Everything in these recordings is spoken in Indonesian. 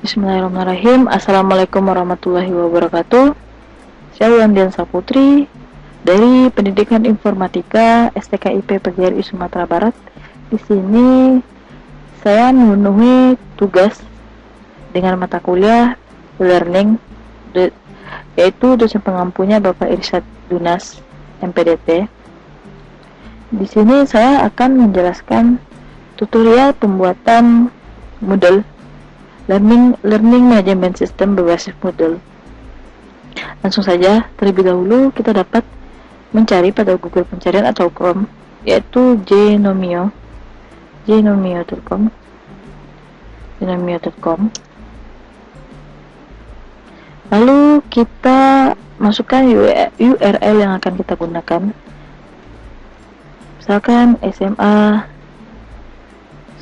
Bismillahirrahmanirrahim. Assalamualaikum warahmatullahi wabarakatuh. Saya Wulandian Saputri dari Pendidikan Informatika STKIP PGRI Sumatera Barat. Di sini saya memenuhi tugas dengan mata kuliah e-learning, yaitu dosen pengampunya Bapak Irsyad Dunas MPDT. Di sini saya akan menjelaskan tutorial pembuatan Moodle Learning Management System berbasis Moodle. Langsung saja, terlebih dahulu kita dapat mencari pada Google pencarian atau Chrome, yaitu genomio.com. Lalu kita masukkan URL yang akan kita gunakan. Misalkan SMA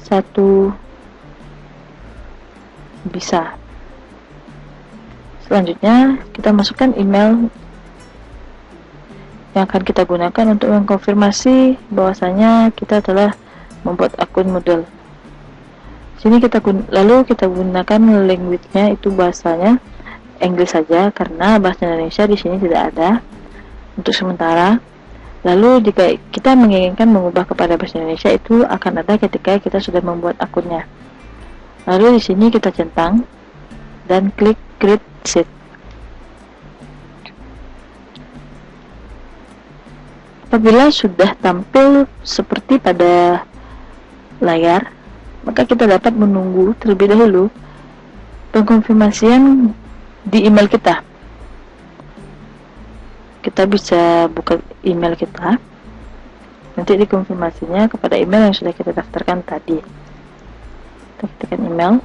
1 bisa. Selanjutnya kita masukkan email yang akan kita gunakan untuk mengkonfirmasi bahwasanya kita telah membuat akun Moodle. Sini lalu kita gunakan language-nya itu bahasanya Inggris saja karena bahasa Indonesia di sini tidak ada untuk sementara. Lalu jika kita menginginkan mengubah kepada bahasa Indonesia, itu akan ada ketika kita sudah membuat akunnya. Lalu di sini kita centang dan klik Create Sheet. Apabila sudah tampil seperti pada layar, maka kita dapat menunggu terlebih dahulu pengkonfirmasian di email kita. Kita bisa buka email kita, nanti dikonfirmasinya kepada email yang sudah kita daftarkan tadi. Kita ketikkan email,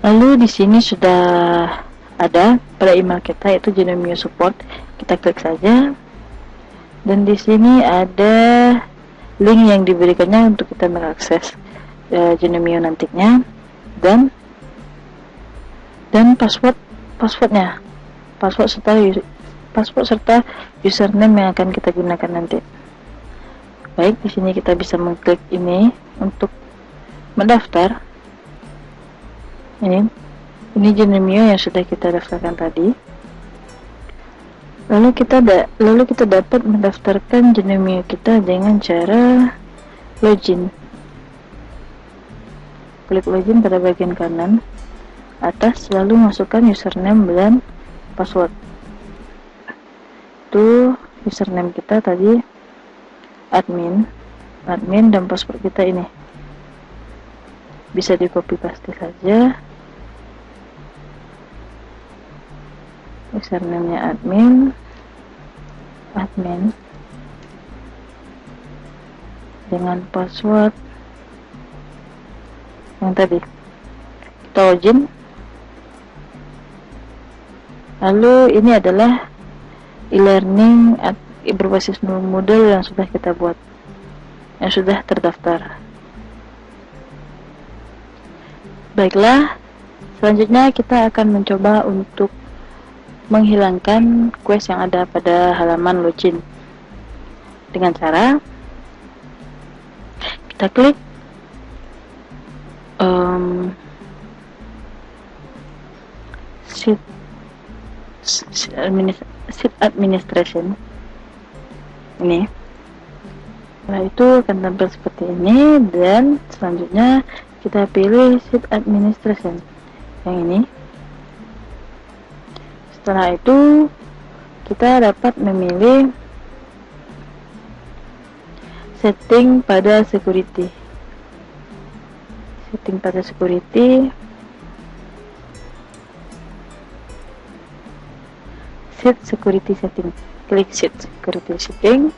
lalu di sini sudah ada pada email kita yaitu Genomio Support. Kita klik saja, dan di sini ada link yang diberikannya untuk kita mengakses Genomio nantinya, dan passwordnya, password serta username yang akan kita gunakan nanti. Baik, di sini kita bisa mengklik ini untuk mendaftar. Ini Genomio yang sudah kita daftarkan tadi. Lalu kita dapat mendaftarkan Genomio kita dengan cara login. Klik login pada bagian kanan atas, lalu masukkan username dan password. Itu username kita tadi admin, dan password kita ini bisa di copy paste saja. Username-nya admin dengan password yang tadi kita login. Lalu ini adalah e-learning berbasis Moodle yang sudah kita buat, yang sudah terdaftar. Baiklah, selanjutnya kita akan mencoba untuk menghilangkan quest yang ada pada halaman login dengan cara kita klik sheet administration ini. Setelah itu akan tampil seperti ini, dan selanjutnya kita pilih sheet administration yang ini. Setelah itu kita dapat memilih setting pada security. Sheet security setting. Klik sheet security setting.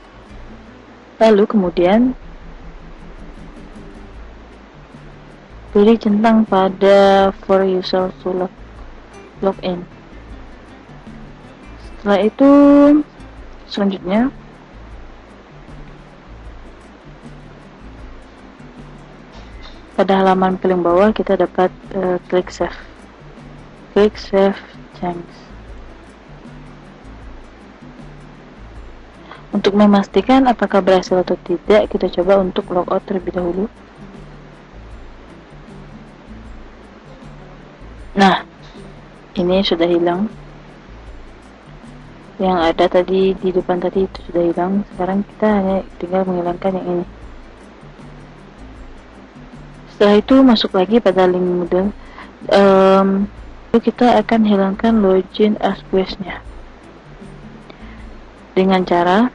Lalu kemudian pilih centang pada for user to log in. Setelah itu selanjutnya pada halaman paling bawah kita dapat klik save change. Untuk memastikan apakah berhasil atau tidak, kita coba untuk logout terlebih dahulu. Nah, ini sudah hilang. Yang ada tadi di depan tadi itu sudah hilang. Sekarang kita hanya tinggal menghilangkan yang ini. Setelah itu masuk lagi pada link model. Kita akan hilangkan login as quest-nya dengan cara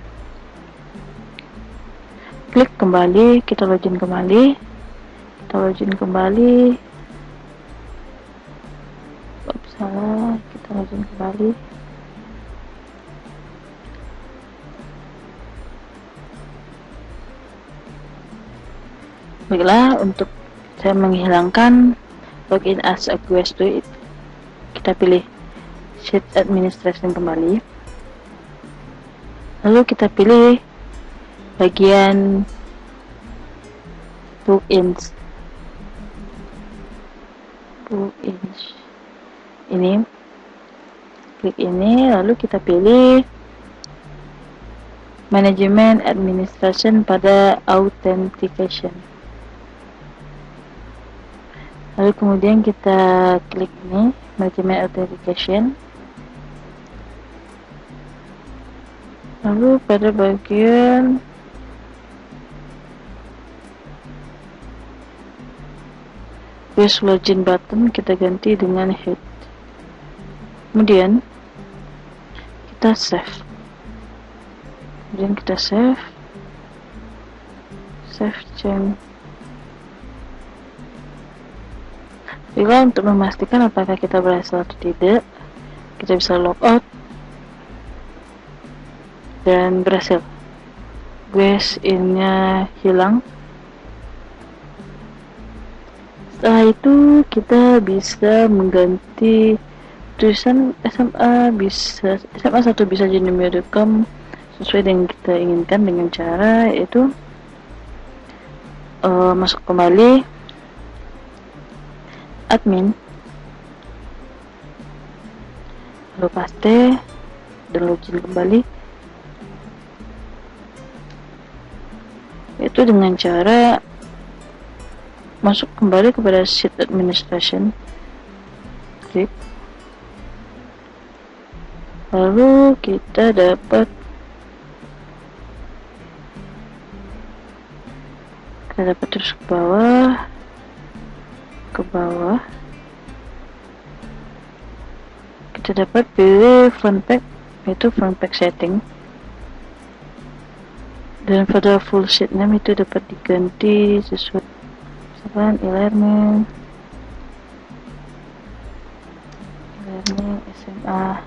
klik kembali, kita login kembali, salah, kita login kembali. Baiklah, untuk saya menghilangkan login as a quest itu, kita pilih sheet administration kembali, lalu kita pilih bagian bookings ini, klik ini, lalu kita pilih manajemen administration pada authentication, lalu kemudian kita klik ini manajemen authentication, lalu pada bagian Use login button kita ganti dengan head. Kemudian kita save. Save change. Bila untuk memastikan apakah kita berhasil atau tidak, kita bisa logout dan berhasil. In-nya hilang. Setelah itu kita bisa mengganti tulisan SMA 1 bisa gmail.com sesuai dengan kita inginkan dengan cara yaitu masuk kembali admin, lalu paste dan login kembali, itu dengan cara masuk kembali kepada sheet administration, klik, lalu kita dapat terus ke bawah kita dapat pilih front page, yaitu front page setting, dan pada full sheet name itu dapat diganti sesuai misalkan e-learning SMA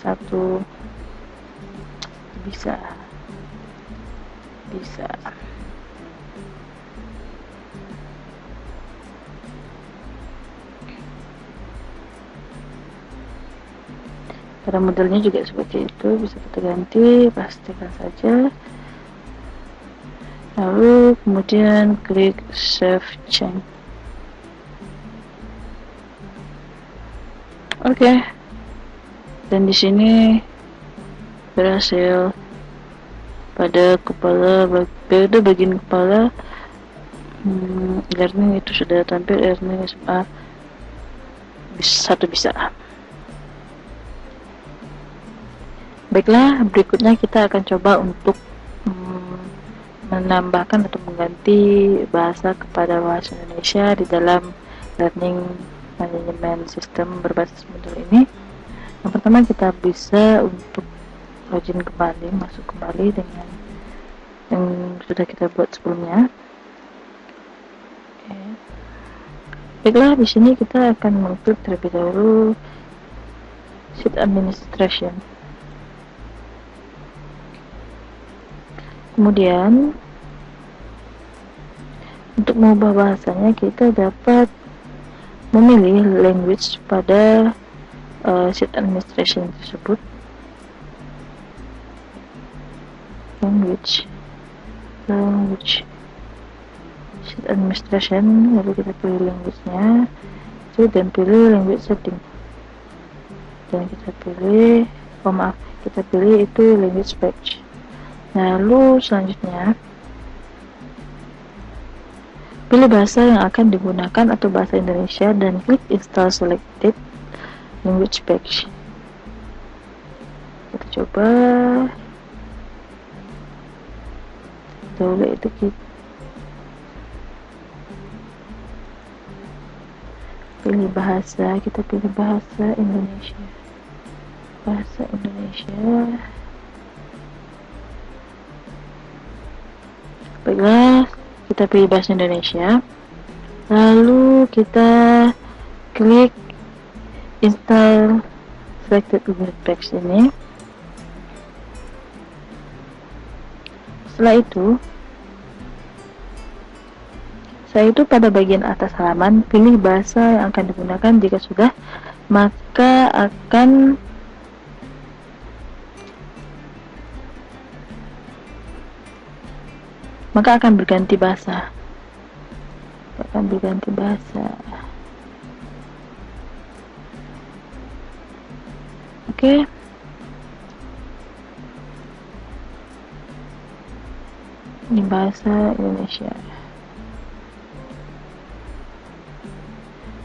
1 bisa pada modelnya juga seperti itu, bisa kita ganti, pastikan saja, lalu kemudian klik save change. Oke. Dan di sini berhasil pada bagian kepala learning itu sudah tampil learning SMA 1 bisa. Baiklah, berikutnya kita akan coba untuk menambahkan atau mengganti bahasa kepada bahasa Indonesia di dalam learning manajemen sistem berbasis modul ini. Yang pertama kita bisa untuk login kembali, masuk kembali dengan yang sudah kita buat sebelumnya. Oke. Baiklah, di sini kita akan mengklik terlebih dahulu sheet administration. Kemudian untuk mengubah bahasanya kita dapat memilih language pada sheet administration tersebut. Language sheet administration, lalu kita pilih language-nya itu dan pilih language setting, dan kita pilih kita pilih itu language page. Lalu selanjutnya Pilih bahasa yang akan digunakan atau bahasa Indonesia dan klik install selected language page. Kita coba dulu itu kita pilih bahasa, kita pilih bahasa Indonesia. Baiklah, kita pilih bahasa Indonesia, lalu kita klik install selected language page ini. Setelah itu pada bagian atas halaman pilih bahasa yang akan digunakan. Jika sudah, maka akan berganti bahasa. Oke. Ini bahasa Indonesia.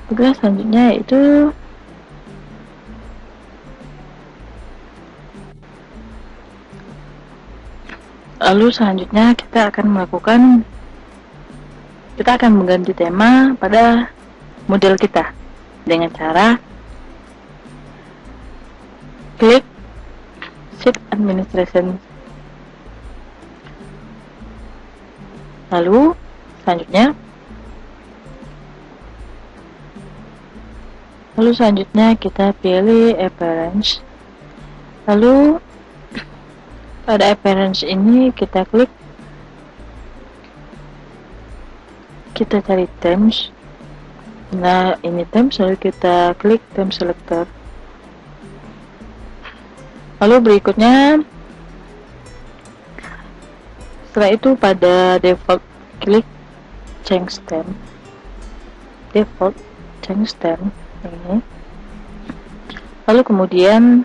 Oke, selanjutnya yaitu kita akan mengganti tema pada model kita dengan cara klik Sheet Administration. Lalu selanjutnya kita pilih Appearance. Lalu pada Appearance ini kita cari Themes. Nah, ini Themes, lalu kita klik Theme Selector. Lalu berikutnya, setelah itu pada Default klik Change Theme. Ini. Lalu kemudian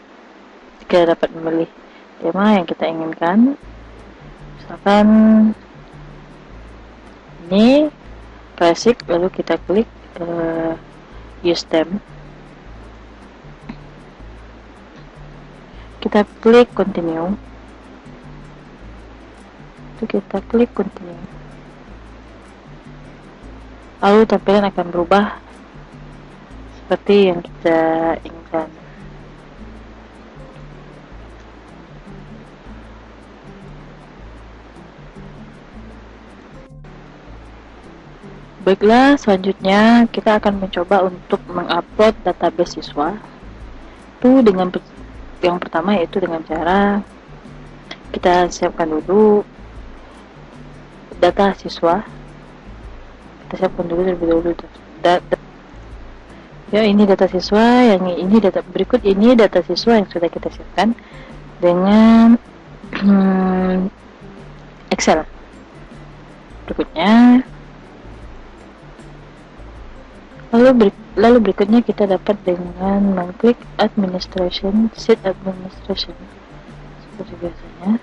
kita dapat memilih tema yang kita inginkan. Misalkan ini Classic, lalu kita klik Use Theme. Kita klik Continue. Lalu tampilan akan berubah seperti yang kita inginkan. Baiklah, selanjutnya kita akan mencoba untuk mengupload database siswa. Itu dengan yang pertama, yaitu dengan cara kita siapkan dulu data siswa. Kita siapkan dulu terlebih dahulu data. Ya, ini data siswa, yang ini data berikut, ini data siswa yang sudah kita siapkan dengan Excel. Berikutnya, lalu berikutnya kita dapat dengan mengklik Administration, Sheet Administration seperti biasanya.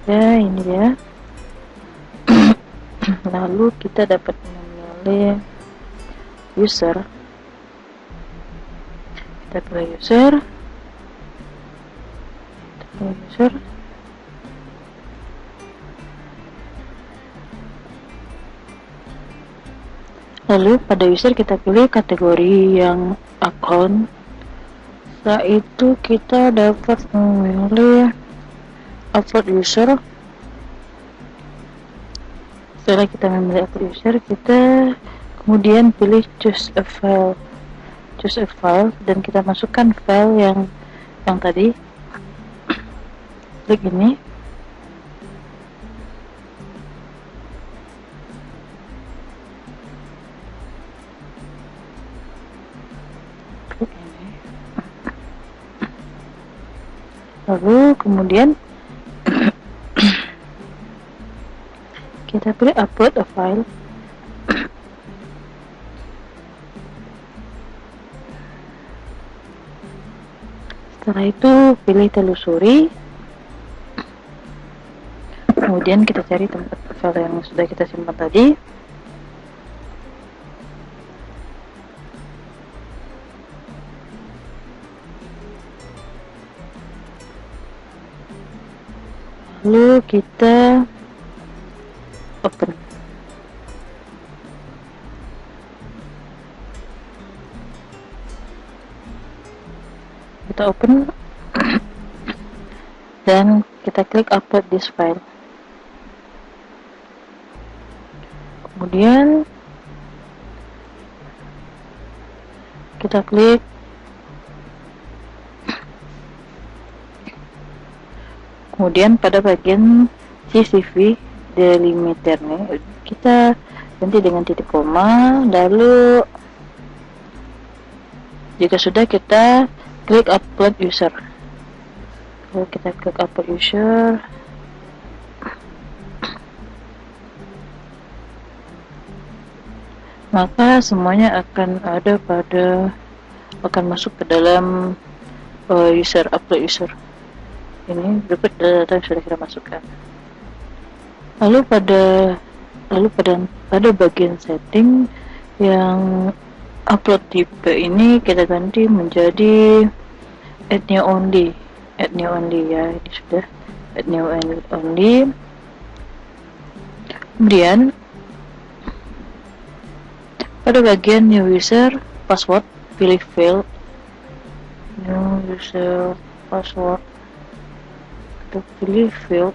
Ya, ini dia. Lalu kita dapat memilih user. Kita pilih user. Lalu pada user kita pilih kategori yang account. Setelah itu kita dapat memilih upload user. Setelah kita memilih upload user, kita kemudian pilih choose a file, dan kita masukkan file yang tadi. Klik ini. Lalu kemudian kita pilih upload a file. Setelah itu pilih telusuri. Kemudian kita cari tempat file yang sudah kita simpan tadi. Lalu kita open. Kita open dan kita klik upload this file. Kemudian kita klik kemudian pada bagian CSV delimiternya kita ganti dengan titik koma, lalu jika sudah kita klik upload user. Lalu kita klik upload user, maka semuanya akan ada akan masuk ke dalam user, upload user. Ini berikut data yang sudah kita masukkan. Lalu pada bagian setting yang upload type ini kita ganti menjadi add new only ya, ini sudah add new only. Kemudian pada bagian new user password pilih field new user password, kita pilih field.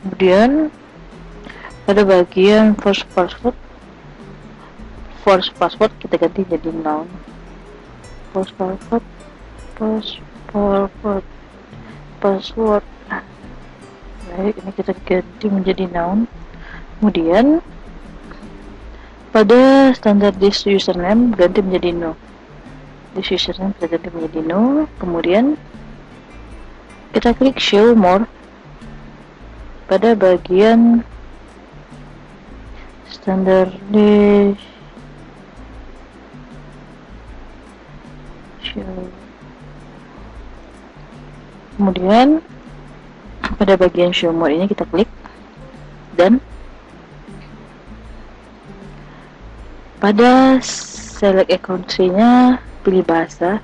Kemudian pada bagian first password kita ganti jadi noun. First password. Baik, ini kita ganti menjadi noun. Kemudian pada standar this username ganti menjadi no. This username kita ganti menjadi no. Kemudian kita klik show more pada bagian standar this show. Kemudian pada bagian show more ini kita klik dan pada select country-nya pilih bahasa.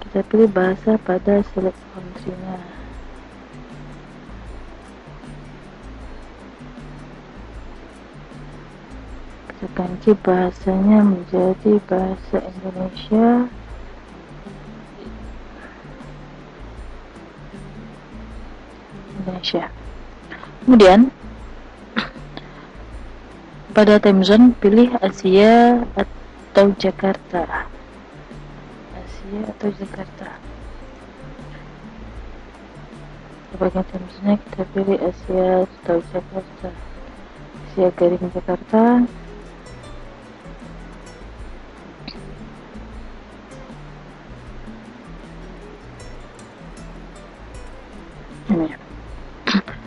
Kita pilih bahasa pada select country-nya. Kita ganti bahasanya menjadi bahasa Indonesia. Kemudian pada time zone pilih Asia atau Jakarta. Bagian time zone kita pilih Asia atau Jakarta. Asia garing Jakarta.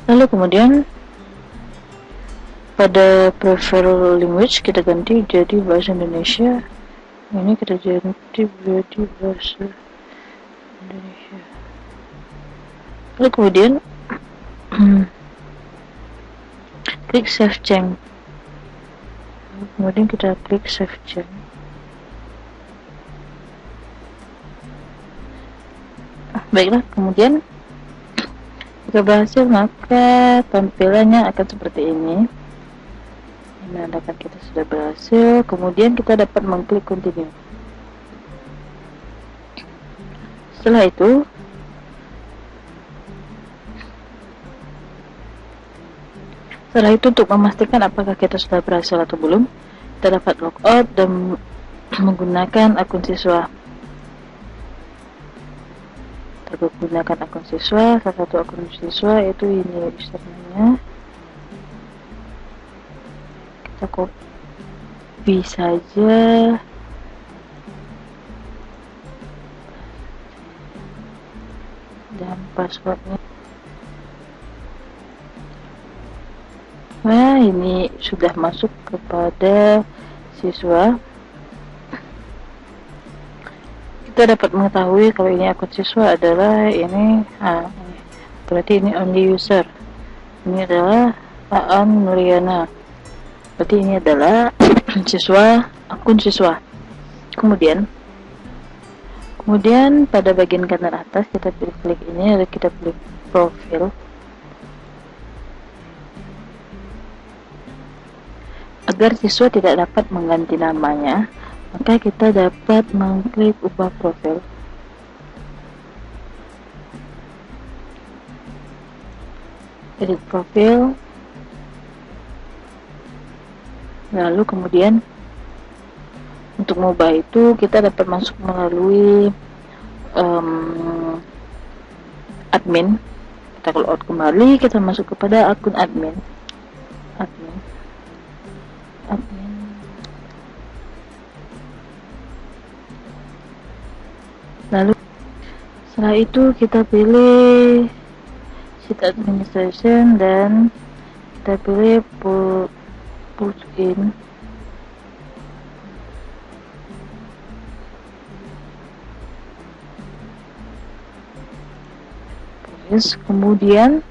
Lalu kemudian pada prefer language kita ganti jadi bahasa Indonesia. Ini kita ganti jadi bahasa Indonesia. Lalu kemudian klik save change. Kemudian kita klik save change. Baiklah, kemudian jika berhasil maka tampilannya akan seperti ini. Menandakan kita sudah berhasil. Kemudian kita dapat mengklik continue. Setelah itu untuk memastikan apakah kita sudah berhasil atau belum, kita dapat logout dan menggunakan akun siswa. Gunakan akun siswa, salah satu akun siswa itu ini username-nya. Kita copy saja dan passwordnya. Nah, ini sudah masuk kepada siswa. Kita dapat mengetahui kalau ini akun siswa adalah ini, berarti ini only user. Ini adalah Aan Nuriana, berarti ini adalah siswa, akun siswa. Kemudian pada bagian kanan atas kita pilih klik ini, lalu kita pilih profil. Agar siswa tidak dapat mengganti namanya, maka kita dapat mengklik ubah profil. Edit profil. Lalu kemudian untuk mengubah itu kita dapat masuk melalui admin. Kita call out kembali, kita masuk kepada akun admin. Lalu setelah itu kita pilih sheet administration dan kita pilih push in. Kemudian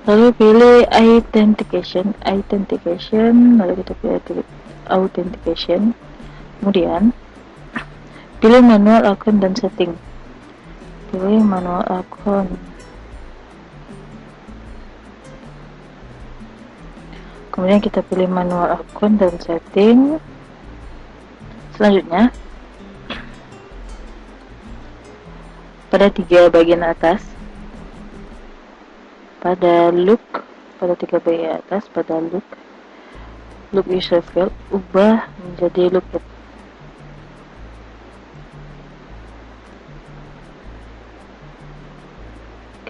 lalu pilih authentication, lalu kita pilih authentication. Kemudian pilih manual account dan setting. Pilih manual account. Kemudian kita pilih manual account dan setting. Selanjutnya pada 3 bagian atas, pada look, pada 3 bagian atas, pada look user field, ubah menjadi look it.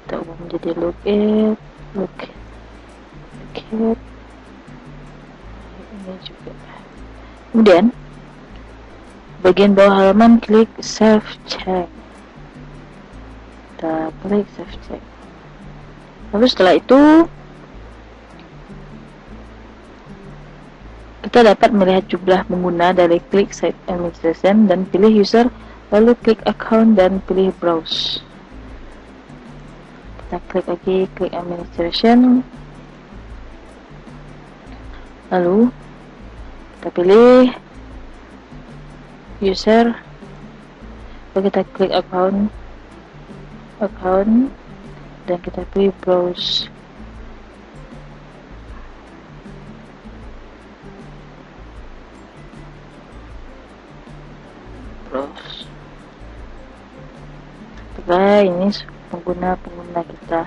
Kita ubah menjadi look it. Ini juga. Kemudian bagian bawah halaman klik save change. Kita klik save change. Lalu setelah itu kita dapat melihat jumlah pengguna dari klik site administration dan pilih user, lalu klik account dan pilih browse. Kita klik lagi klik administration, lalu kita pilih user, lalu kita klik account dan kita pilih browse. Setelah ini pengguna kita.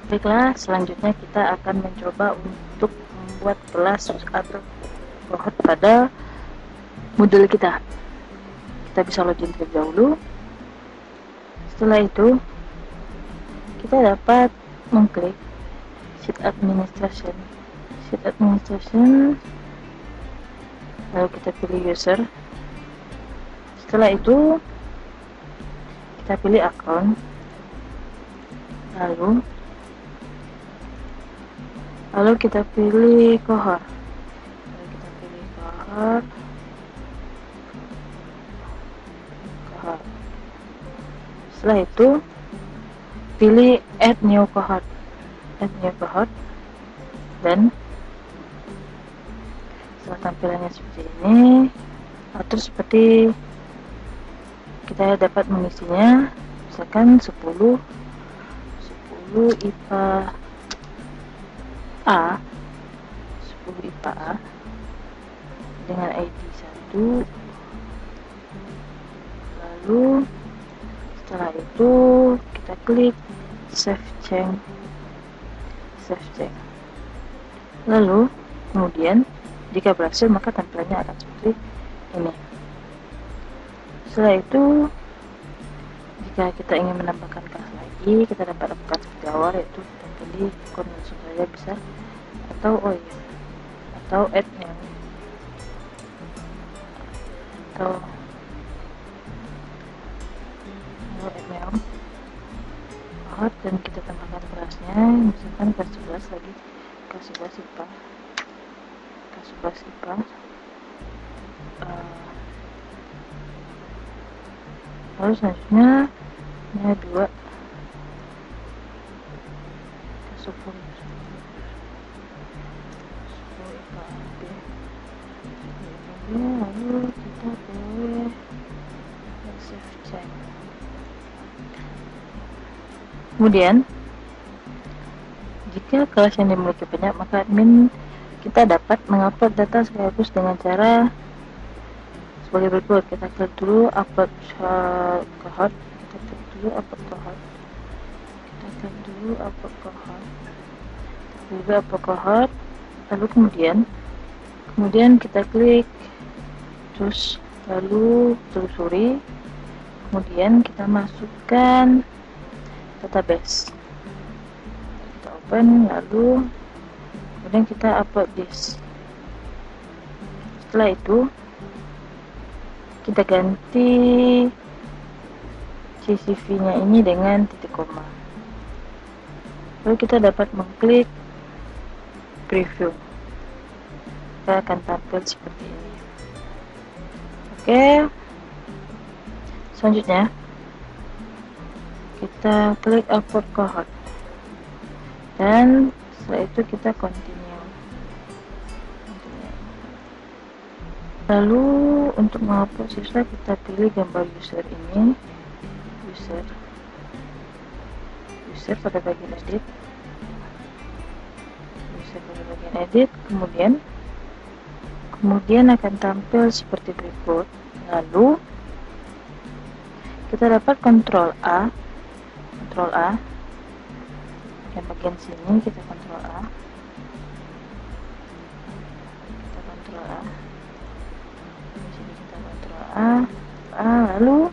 Baiklah, selanjutnya kita akan mencoba untuk membuat kelas atau cohort pada Moodle kita. Kita bisa login terlebih dahulu. Setelah itu kita dapat mengklik sheet administration, lalu kita pilih user. Setelah itu kita pilih account, lalu kita pilih cohort. Setelah itu pilih add new cohort, dan setelah tampilannya seperti ini, atur seperti kita dapat mengisinya, misalkan 10 IPA A dengan ID 1. Lalu setelah itu kita klik save change. Lalu kemudian jika berhasil maka tampilannya akan seperti ini. Setelah itu jika kita ingin menambahkan kelas lagi, kita dapat lakukan seperti awal, yaitu kita pilih akun langsung saja bisa, atau add new, atau dan kita tambahkan kelasnya, misalkan kelas 11 lagi, kelas 11 IPA. Lalu selanjutnya ini 2 10 lalu kita boleh save change. Kemudian jika kelas yang dimiliki banyak, maka admin kita dapat mengupload data sekaligus dengan cara sebagai berikut. Kita klik dulu upload cohort, kita klik dulu upload cohort, kita klik dulu upload cohort, juga upload cohort, lalu kemudian kita klik terus, lalu telusuri, kemudian kita masukkan database, kita open, lalu kemudian kita upload this. Setelah itu kita ganti CSV nya ini dengan titik koma, lalu kita dapat mengklik preview, kita akan tampil seperti ini. Oke, selanjutnya kita klik upload cohort dan setelah itu kita continue. Lalu untuk mengupload siswa kita pilih gambar user ini, user pada bagian edit, kemudian akan tampil seperti berikut. Lalu kita dapat Ctrl A yang bagian sini, kita Ctrl A, di sini kita Ctrl A, lalu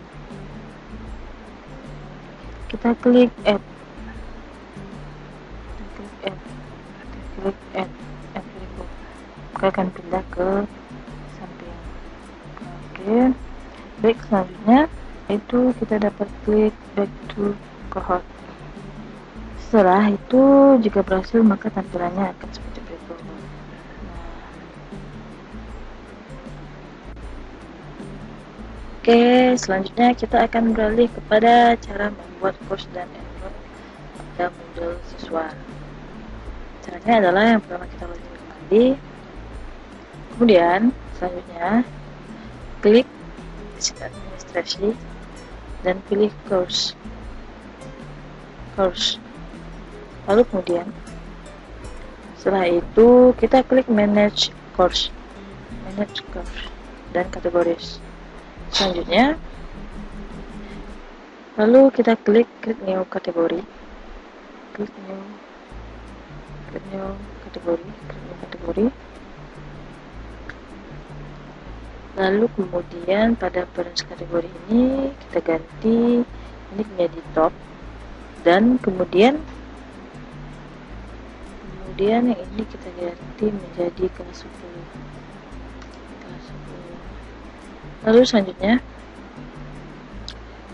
kita klik add, maka akan pindah ke samping. Oke, baik, selanjutnya itu kita dapat klik back to cohort. Setelah itu jika berhasil maka tampilannya akan seperti berikut. Oke, selanjutnya kita akan beralih kepada cara membuat course dan enroll pada Moodle siswa. Caranya adalah yang pertama kita login kembali, kemudian selanjutnya klik administrasi dan pilih course, lalu kemudian setelah itu kita klik manage course dan kategoris. Selanjutnya lalu kita klik new kategori, klik new kategori, lalu kemudian pada parents kategori ini kita ganti ini menjadi top, dan kemudian yang ini kita ganti menjadi kelas 10. Lalu selanjutnya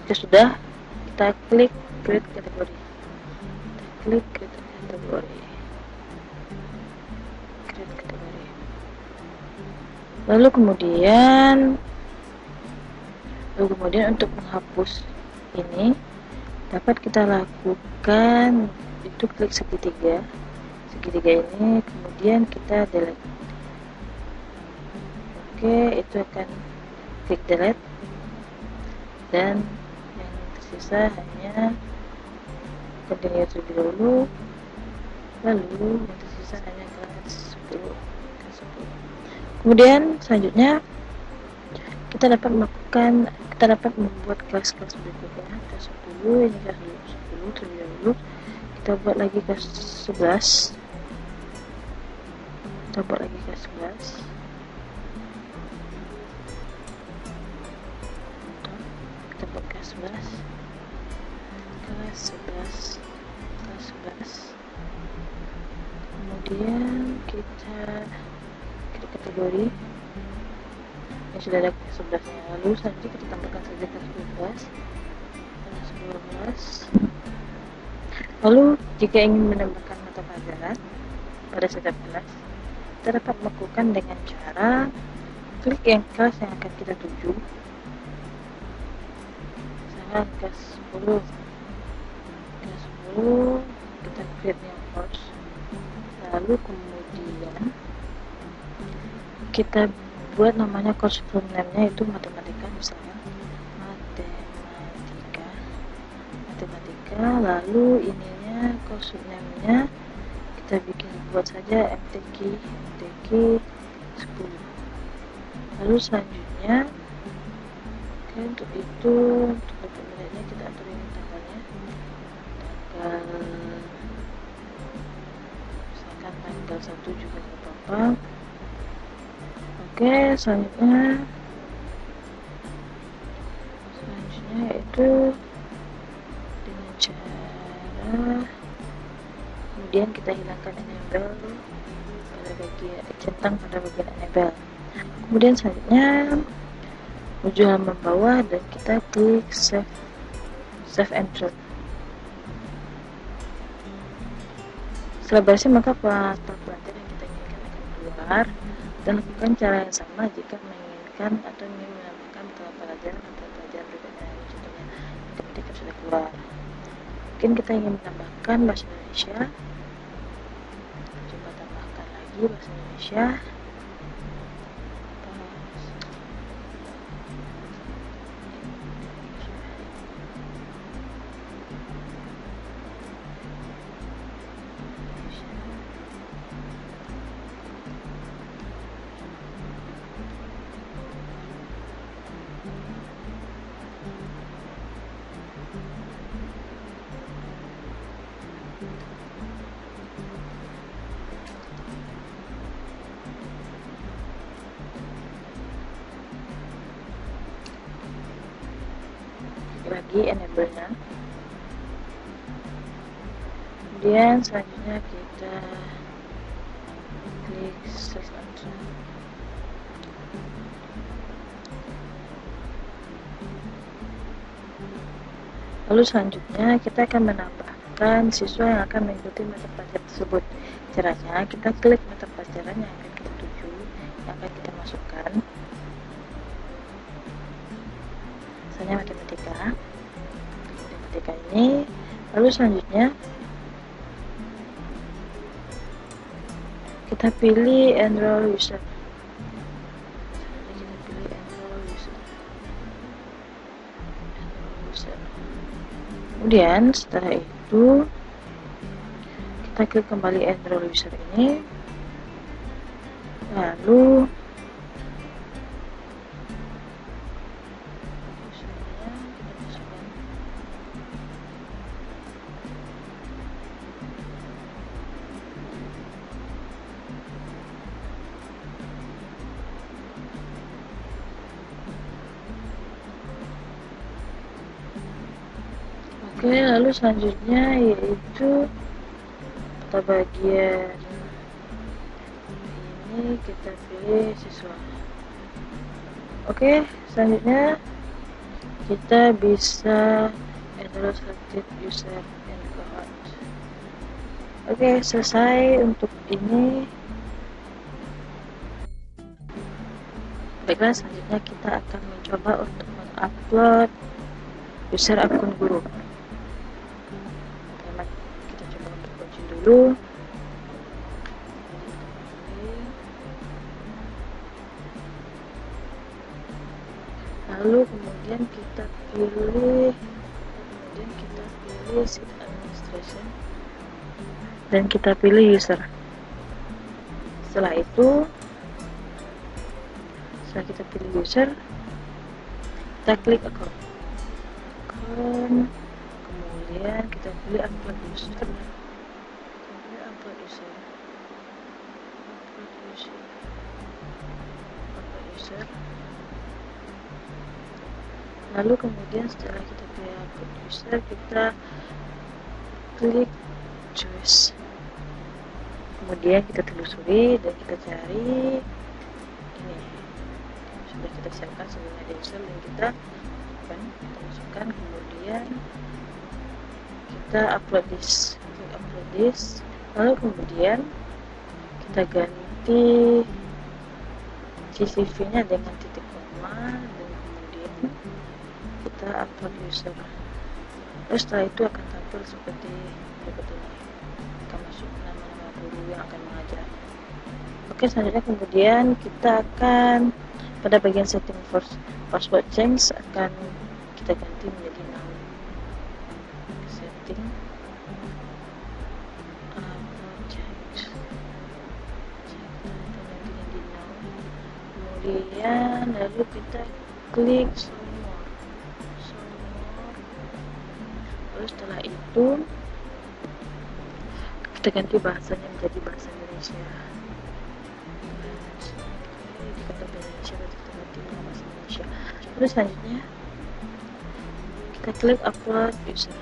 jika sudah, kita klik create kategori, lalu kemudian untuk menghapus ini dapat kita lakukan itu klik segitiga ini, kemudian kita delete. Oke, itu akan klik delete, dan yang tersisa hanya continue terlebih dahulu, lalu yang tersisa hanya kelas 10. Kemudian selanjutnya kita dapat membuat kelas-kelas berikutnya. Kelas 10, ini kelas 10 terlebih dahulu, kita buat lagi kelas 11, kita buat kelas 11, kemudian kita klik kategori yang sudah ada kelas 11 nya, lalu selanjutnya kita tambahkan saja kelas 12. Lalu jika ingin menambahkan mata pelajaran pada setiap kelas, kita dapat melakukan dengan cara klik yang kelas yang akan kita tuju, misalkan kelas 10 kita create new course, lalu kemudian kita buat namanya course full name-nya itu matematika, misalkan matematika, lalu ininya course name-nya kita buat saja MTQ 10. Lalu selanjutnya untuk itu, untuk dokumennya kita atur ini tanggalnya, misalkan tanggal 1 juga nggak apa-apa. Oke, selanjutnya itu dengan cara kemudian kita hilangkan enable pada bagian centang pada bagian enable. Kemudian selanjutnya menuju halaman bawah dan kita klik save and run. Setelah berhasil, maka pelajaran yang kita inginkan akan keluar, dan lakukan cara yang sama jika menginginkan atau ingin menambahkan pelajaran berikutnya. Contohnya ketika sudah keluar, mungkin kita ingin menambahkan bahasa Indonesia, coba tambahkan lagi bahasa Indonesia. Lagi enable-nya. Kemudian selanjutnya kita klik save and run. Lalu selanjutnya kita akan menambahkan siswa yang akan mengikuti mata pelajaran tersebut. Caranya kita klik mata pelajaran yang akan kita tuju, yang akan kita masukkan. Misalnya matematika ini. Lalu selanjutnya kita pilih enroll user. Kemudian setelah itu kita klik kembali enroll user ini, lalu oke, lalu selanjutnya yaitu pada bagian ini kita pilih siswa. Oke, selanjutnya kita bisa enroll selected user and cohort. Oke, selesai untuk ini. Baiklah, selanjutnya kita akan mencoba untuk mengupload user akun guru. Kita coba untuk login dulu. Lalu kemudian kita pilih seat administration dan kita pilih user. Setelah kita pilih user, kita klik account, kemudian kita pilih upload user, lalu kemudian setelah kita pilih upload user, kita klik choose, kemudian kita telusuri dan kita cari ini. Sudah kita siapkan sebelumnya di user dan kita masukkan, kemudian kita upload this, lalu kemudian kita ganti CCV nya dengan titik koma, dan kemudian kita upload user. Terus setelah itu akan tampil seperti berikut ini, akan masuk nama-nama guru yang akan mengajar. Oke, selanjutnya kemudian kita akan pada bagian setting password change akan kita ganti menjadi now. Setting change, kita ganti menjadi now. Kemudian lalu kita klik semua. Lalu setelah itu kita ganti bahasanya menjadi bahasa Indonesia. Di kata Indonesia kita ganti bahasa Indonesia. Terus selanjutnya kita klik upload user.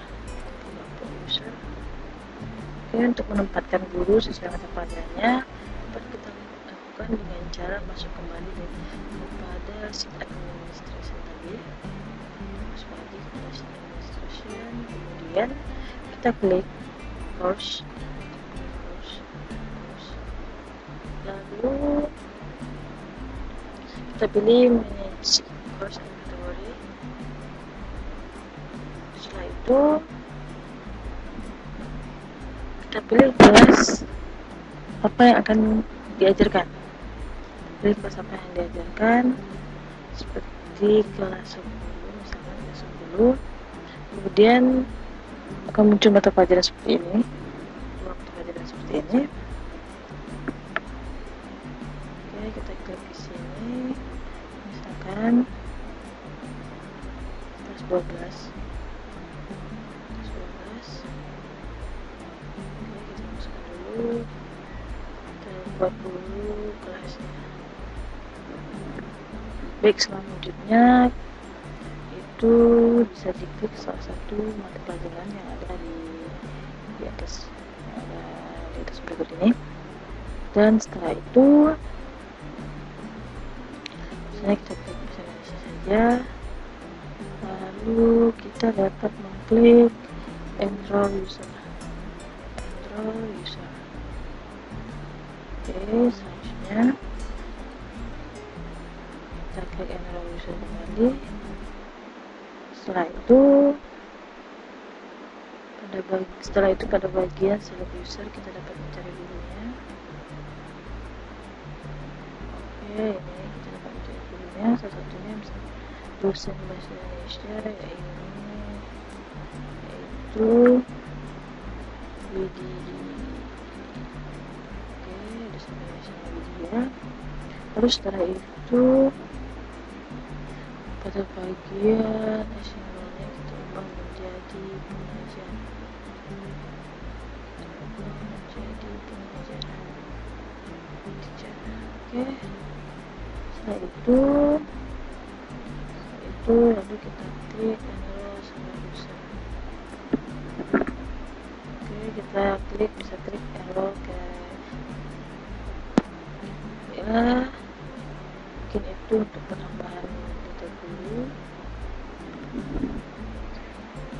Oke, untuk menempatkan guru sesuai mata pelajarannya dapat kita lakukan dengan cara masuk kembali kepada sheet administration tadi. Masuk lagi kepada sheet administration, kemudian kita klik course, lalu kita pilih manage course and category. Setelah itu kita pilih kelas apa yang akan diajarkan. Pilih kelas apa yang diajarkan, seperti kelas 10, misalkan kelas 10. Kemudian akan muncul mata pelajaran seperti ini, mata pelajaran seperti ini. Oke, kita klik di sini, misalkan kelas 12. Kita buat dulu kelasnya. Baik, selanjutnya itu bisa diklik salah satu mata pelajaran yang ada di atas, yang ada di atas berikut ini. Dan setelah itu misalnya kita klik bahasa Indonesia saja, lalu kita dapat mengklik enroll user. Oke, selanjutnya kita klik enroll user kembali. Setelah itu pada bagian select user kita dapat mencari gurunya. Oke, ini kita dapat mencari gurunya. Salah satunya misalnya dosen bahasa Indonesia yaitu Widya. Lalu setelah itu pada bagian assignmentnya kita ubah menjadi pengajar. Oke, setelah itu lalu kita klik enroll sebagai user. Oke, kita bisa klik enroll ke mungkin itu untuk penambahan data dulu.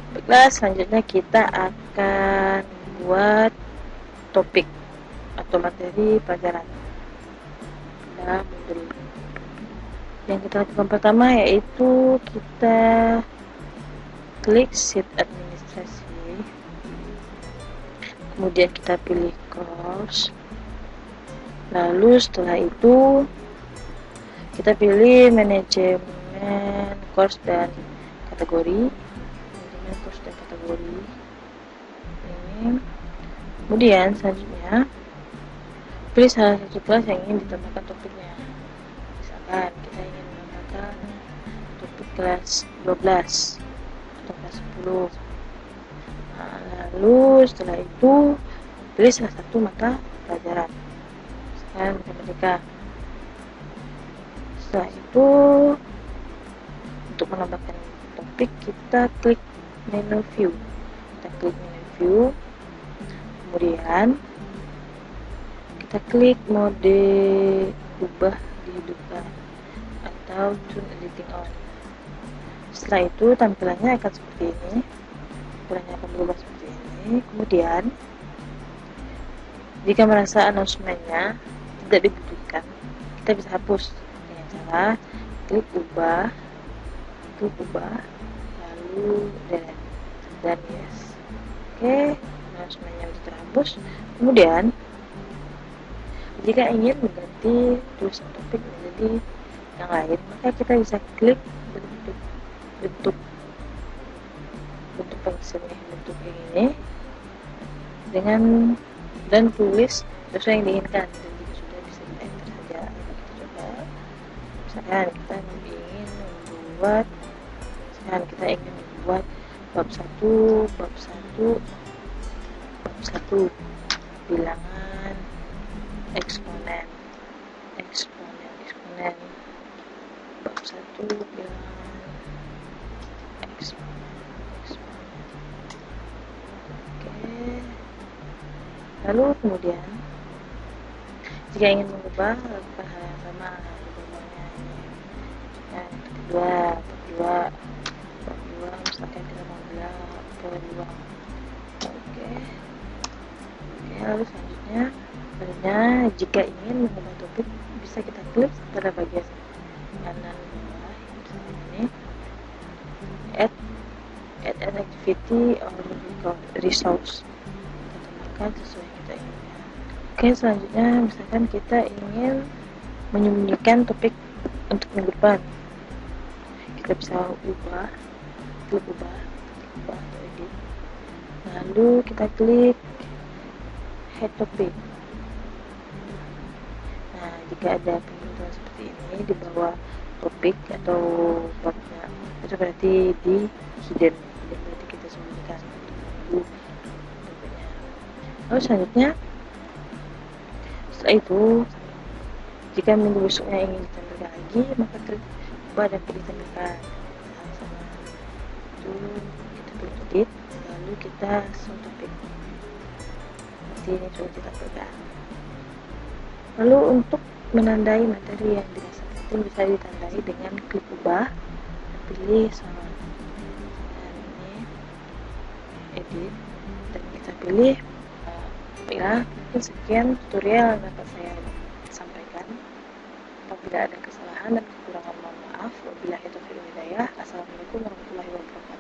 Baiklah, selanjutnya kita akan buat topik atau materi pelajaran dalam modul. Yang kita lakukan pertama yaitu kita klik sheet administrasi, kemudian kita pilih course. Lalu setelah itu kita pilih manajemen course dan kategori. Ini. Kemudian selanjutnya pilih salah satu kelas yang ingin ditambahkan topiknya. Misalkan kita ingin menambahkan topik kelas 12 atau kelas 10. Nah, lalu setelah itu pilih salah satu mata pelajaran. Matematika. Setelah itu untuk menambahkan topik kita klik menu view. Kemudian kita klik mode ubah dihidupkan atau turn editing on. Setelah itu tampilannya akan seperti ini. Tampilannya akan berubah seperti ini. Kemudian jika merasa announcementnya tidak dibutuhkan, kita bisa hapus dengan cara klik ubah klik ubah, lalu dan yes. Oke, semuanya sudah terhapus. Kemudian jika ingin mengganti tulisan topik menjadi yang lain, maka kita bisa klik bentuk pensilnya, bentuk ini dan tulis sesuai yang diinginkan. Dan jika sudah bisa kita enter saja. Kita coba, misalkan kita ingin membuat bab 1 bilangan eksponen bab 1 bilangan eksponen. Oke. Lalu kemudian jika ingin mengubah, lakukan hal yang sama. Yang kedua misalkan kita mau bilang peluang. Oke, lalu selanjutnya jika ingin mengubah topik, bisa kita klik pada bagian kanan bawah, misalnya ini add an activity or resource, kita tambahkan sesuai yang kita inginkan. Oke, selanjutnya misalkan kita ingin menyembunyikan topik untuk minggu depan, kita bisa klik ubah atau edit, lalu kita klik head topic. Nah, jika ada pembentukan seperti ini di bawah topik atau babnya, itu berarti di hidden, berarti kita sembunyikan untuk topiknya. Lalu selanjutnya, setelah itu jika minggu besoknya ingin ditampilkan lagi, maka klik ubah dan pilih tampilkan. Itu kita klik edit, lalu kita show topik seperti ini sudah ditampilkan. Lalu untuk menandai materi yang dirasa penting bisa ditandai dengan klik ubah, pilih salon, dan ini edit, dan kita pilih mungkin sekian tutorial yang dapat saya sampaikan. Apabila ada kesalahan dan kekurangan, mohon maaf. Wabillahi taufiq wal hidayah. Assalamualaikum warahmatullahi wabarakatuh.